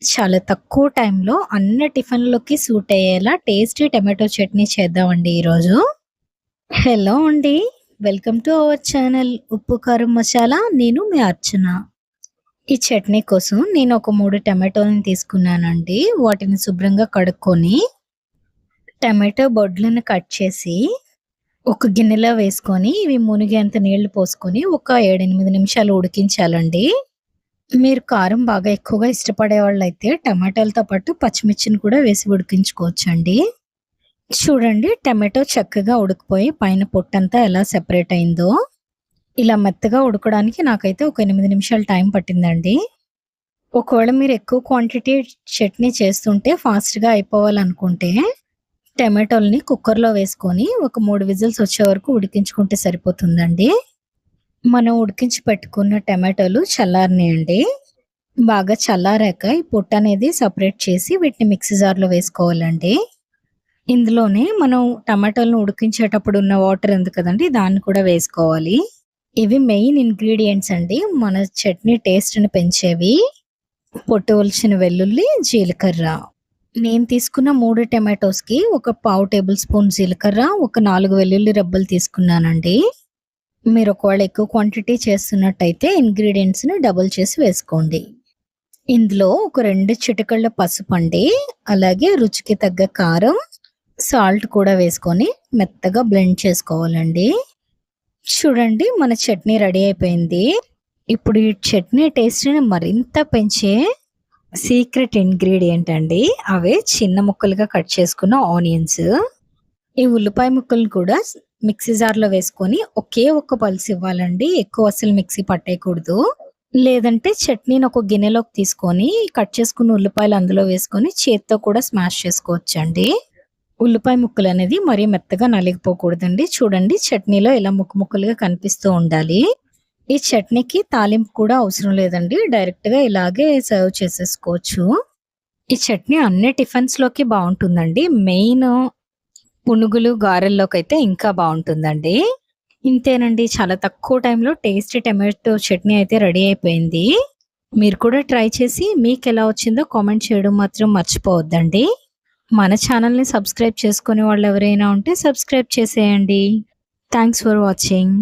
చాలా తక్కువ టైంలో అన్ని టిఫిన్‌లోకి సూట్ అయ్యేలా టేస్టీ టమాటో చట్నీ చేద్దామండి ఈరోజు. హలో అండి. వెల్కమ్ టు అవర్ ఛానల్ ఉప్పు, కారం, మసాలా. నేను మీ అర్చన. ఈ చట్నీ కోసం నేను ఒక 3 టమాటోలని తీసుకున్నానండి. వాటిని శుభ్రంగా కడుక్కొని, టమాటో బొడ్లను కట్ చేసి, ఒక గిన్నెలో వేసుకొని, ఇవి మునిగేంత నీళ్లు పోసుకొని, ఒక 7, 8 నిమిషాలు ఉడికించాలండి. మీరు కారం బాగా ఎక్కువగా ఇష్టపడేవాళ్ళైతే టమాటాలతో పాటు పచ్చిమిర్చిని కూడా వేసి ఉడికించుకోవచ్చండి. చూడండి, టమాటో చక్కగా ఉడికిపోయి పైన పొట్టంతా ఎలా సెపరేట్ అయిందో. ఇలా మెత్తగా ఉడకడానికి నాకైతే ఒక 8 నిమిషాలు టైం పట్టిందండి. ఒకవేళ మీరు ఎక్కువ క్వాంటిటీ చట్నీ చేస్తుంటే ఫాస్ట్‌గా అయిపోవాలనుకుంటే టమాటోలని కుక్కర్‌లో వేసుకొని ఒక 3 విజిల్స్ వచ్చే వరకు ఉడికించుకుంటే సరిపోతుందండి. మనం ఉడికించి పెట్టుకున్న టమాటోలు చల్లారినాయండి. బాగా చల్లారాక ఈ పొట్టనేది సెపరేట్ చేసి వీటిని మిక్సీ జార్‌లో వేసుకోవాలండి. ఇందులోనే మనం టమాటోలను ఉడికించేటప్పుడు ఉన్న వాటర్ ఉంది కదండీ! దాన్ని కూడా వేసుకోవాలి. ఇవి మెయిన్ ఇంగ్రీడియెంట్స్ అండి. మన చట్నీ టేస్ట్‌ని పెంచేవి. పొట్టు ఒలిచిన వెల్లుల్లి, జీలకర్ర. నేను తీసుకున్న 3 టమాటోస్‌కి ఒక పావు టేబుల్ స్పూన్ జీలకర్ర, ఒక 4 వెల్లుల్లి రెబ్బలు తీసుకున్నానండి. మీరు ఒకవేళ ఎక్కువ క్వాంటిటీ చేస్తున్నట్టయితే ఇంగ్రీడియెంట్స్‌ని డబుల్ చేసి వేసుకోండి. ఇందులో ఒక 2 చిటికెళ్ళ పసుపండి, అలాగే రుచికి తగ్గ కారం, సాల్ట్ కూడా వేసుకొని మెత్తగా బ్లెండ్ చేసుకోవాలండి. చూడండి, మన చట్నీ రెడీ అయిపోయింది. ఇప్పుడు ఈ చట్నీ టేస్ట్‌ని మరింత పెంచే సీక్రెట్ ఇంగ్రీడియెంట్ అండి. అవే చిన్న ముక్కలుగా కట్ చేసుకున్న ఆనియన్స్. ఈ ఉల్లిపాయ ముక్కలను కూడా మిక్సీ జార్‌లో వేసుకొని ఒకే ఒక్క పల్స్ ఇవ్వాలండి. ఎక్కువ అసలు మిక్సీ పట్టేయకూడదు. లేదంటే చట్నీని ఒక గిన్నెలోకి తీసుకొని కట్ చేసుకున్న ఉల్లిపాయలు అందులో వేసుకొని చేత్తో కూడా స్మాష్ చేసుకోవచ్చండి. ఉల్లిపాయ ముక్కలనేది మరీ మెత్తగా నలిగిపోకూడదండి. చూడండి, చట్నీలో ఇలా ముక్కలుగా కనిపిస్తూ ఉండాలి. ఈ చట్నీకి తాలింపు కూడా అవసరం లేదండి. డైరెక్ట్‌గా ఇలాగే సర్వ్ చేసేసుకోవచ్చు. ఈ చట్నీ అన్ని టిఫిన్స్‌లోకి బావుంటుందండి. మెయిన్ పునుగులు, గారెల్లోకైతే ఇంకా బావుంటుందండి. ఇంతేనండి, చాలా తక్కువ టైంలో టేస్టీ టమాటో చట్నీ అయితే రెడీ అయిపోయింది. మీరు కూడా ట్రై చేసి మీకెలా వచ్చిందో కామెంట్ చేయడం మాత్రం మర్చిపోవద్దండి. మన ఛానల్‌ని సబ్స్క్రైబ్ చేసుకునే వాళ్ళు ఎవరైనా ఉంటే సబ్స్క్రైబ్ చేసేయండి. Thanks for watching.